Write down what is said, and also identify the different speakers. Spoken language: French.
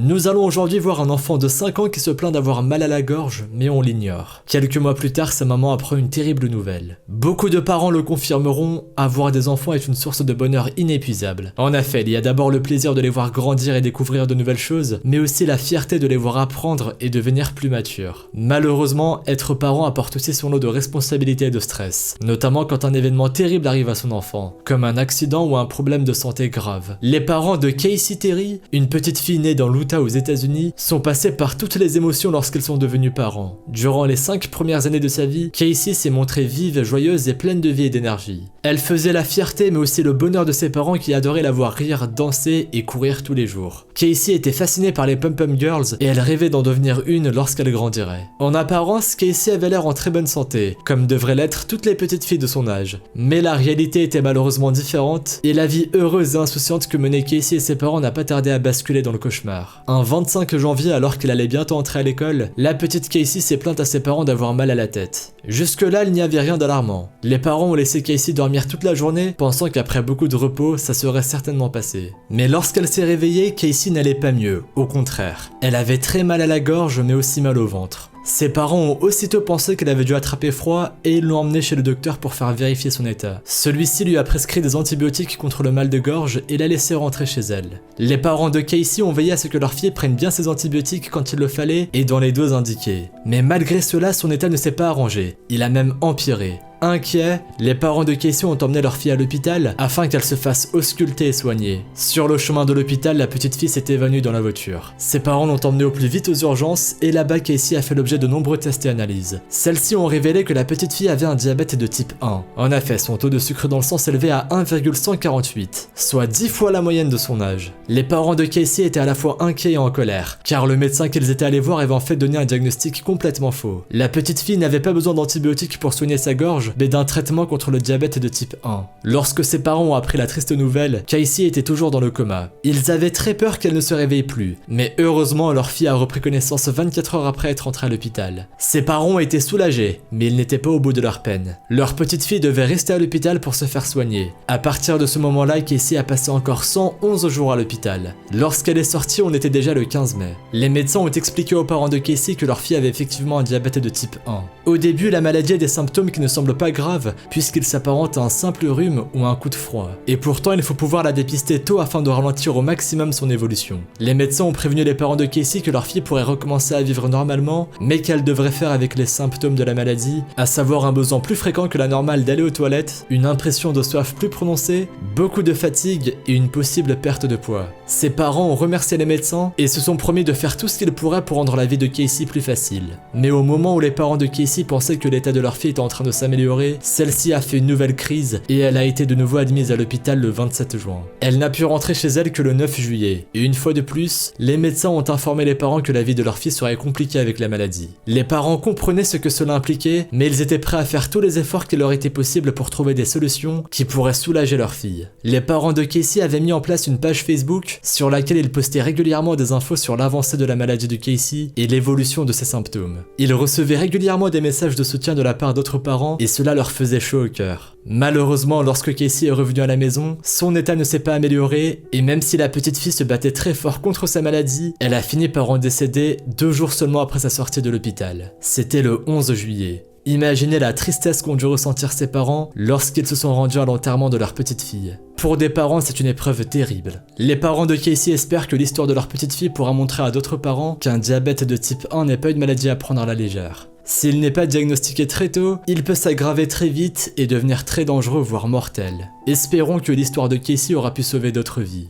Speaker 1: Nous allons aujourd'hui voir un enfant de 5 ans qui se plaint d'avoir mal à la gorge, mais on l'ignore. Quelques mois plus tard, sa maman apprend une terrible nouvelle. Beaucoup de parents le confirmeront, avoir des enfants est une source de bonheur inépuisable. En effet, il y a d'abord le plaisir de les voir grandir et découvrir de nouvelles choses, mais aussi la fierté de les voir apprendre et devenir plus matures. Malheureusement, être parent apporte aussi son lot de responsabilités et de stress, notamment quand un événement terrible arrive à son enfant, comme un accident ou un problème de santé grave. Les parents de Casey Terry, une petite fille née dans l'Utah aux États-Unis, sont passés par toutes les émotions lorsqu'ils sont devenus parents. Durant les 5 premières années de sa vie, Casey s'est montrée vive, joyeuse et pleine de vie et d'énergie. Elle faisait la fierté mais aussi le bonheur de ses parents qui adoraient la voir rire, danser et courir tous les jours. Casey était fascinée par les Pom-Pom Girls et elle rêvait d'en devenir une lorsqu'elle grandirait. En apparence, Casey avait l'air en très bonne santé, comme devraient l'être toutes les petites filles de son âge. Mais la réalité était malheureusement différente et la vie heureuse et insouciante que menaient Casey et ses parents n'a pas tardé à basculer dans le cauchemar. Un 25 janvier, alors qu'il allait bientôt entrer à l'école, la petite Casey s'est plainte à ses parents d'avoir mal à la tête. Jusque-là, il n'y avait rien d'alarmant. Les parents ont laissé Casey dormir toute la journée, pensant qu'après beaucoup de repos, ça serait certainement passé. Mais lorsqu'elle s'est réveillée, Casey n'allait pas mieux, au contraire. Elle avait très mal à la gorge, mais aussi mal au ventre. Ses parents ont aussitôt pensé qu'elle avait dû attraper froid et ils l'ont emmenée chez le docteur pour faire vérifier son état. Celui-ci lui a prescrit des antibiotiques contre le mal de gorge et l'a laissé rentrer chez elle. Les parents de Casey ont veillé à ce que leur fille prenne bien ses antibiotiques quand il le fallait et dans les doses indiquées. Mais malgré cela, son état ne s'est pas arrangé. Il a même empiré. Inquiets, les parents de Casey ont emmené leur fille à l'hôpital afin qu'elle se fasse ausculter et soigner. Sur le chemin de l'hôpital, la petite fille s'est évanouie dans la voiture. Ses parents l'ont emmenée au plus vite aux urgences et là-bas Casey a fait l'objet de nombreux tests et analyses. Celles-ci ont révélé que la petite fille avait un diabète de type 1. En effet, son taux de sucre dans le sang s'élevait à 1,148, soit 10 fois la moyenne de son âge. Les parents de Casey étaient à la fois inquiets et en colère, car le médecin qu'ils étaient allés voir avait en fait donné un diagnostic complètement faux. La petite fille n'avait pas besoin d'antibiotiques pour soigner sa gorge, mais d'un traitement contre le diabète de type 1. Lorsque ses parents ont appris la triste nouvelle, Casey était toujours dans le coma. Ils avaient très peur qu'elle ne se réveille plus, mais heureusement leur fille a repris connaissance 24 heures après être entrée à l'hôpital. Ses parents étaient soulagés, mais ils n'étaient pas au bout de leur peine. Leur petite fille devait rester à l'hôpital pour se faire soigner. À partir de ce moment-là, Casey a passé encore 111 jours à l'hôpital. Lorsqu'elle est sortie, on était déjà le 15 mai. Les médecins ont expliqué aux parents de Casey que leur fille avait effectivement un diabète de type 1. Au début, la maladie a des symptômes qui ne semblent pas grave puisqu'il s'apparente à un simple rhume ou à un coup de froid. Et pourtant il faut pouvoir la dépister tôt afin de ralentir au maximum son évolution. Les médecins ont prévenu les parents de Casey que leur fille pourrait recommencer à vivre normalement, mais qu'elle devrait faire avec les symptômes de la maladie, à savoir un besoin plus fréquent que la normale d'aller aux toilettes, une impression de soif plus prononcée, beaucoup de fatigue et une possible perte de poids. Ses parents ont remercié les médecins et se sont promis de faire tout ce qu'ils pourraient pour rendre la vie de Casey plus facile. Mais au moment où les parents de Casey pensaient que l'état de leur fille était en train de s'améliorer, celle-ci a fait une nouvelle crise et elle a été de nouveau admise à l'hôpital le 27 juin. Elle n'a pu rentrer chez elle que le 9 juillet. Et une fois de plus, les médecins ont informé les parents que la vie de leur fille serait compliquée avec la maladie. Les parents comprenaient ce que cela impliquait, mais ils étaient prêts à faire tous les efforts qu'il leur était possible pour trouver des solutions qui pourraient soulager leur fille. Les parents de Casey avaient mis en place une page Facebook sur laquelle ils postaient régulièrement des infos sur l'avancée de la maladie de Casey et l'évolution de ses symptômes. Ils recevaient régulièrement des messages de soutien de la part d'autres parents et cela leur faisait chaud au cœur. Malheureusement, lorsque Casey est revenue à la maison, son état ne s'est pas amélioré et même si la petite fille se battait très fort contre sa maladie, elle a fini par en décéder 2 jours seulement après sa sortie de l'hôpital. C'était le 11 juillet. Imaginez la tristesse qu'ont dû ressentir ses parents lorsqu'ils se sont rendus à l'enterrement de leur petite fille. Pour des parents, c'est une épreuve terrible. Les parents de Casey espèrent que l'histoire de leur petite fille pourra montrer à d'autres parents qu'un diabète de type 1 n'est pas une maladie à prendre à la légère. S'il n'est pas diagnostiqué très tôt, il peut s'aggraver très vite et devenir très dangereux voire mortel. Espérons que l'histoire de Casey aura pu sauver d'autres vies.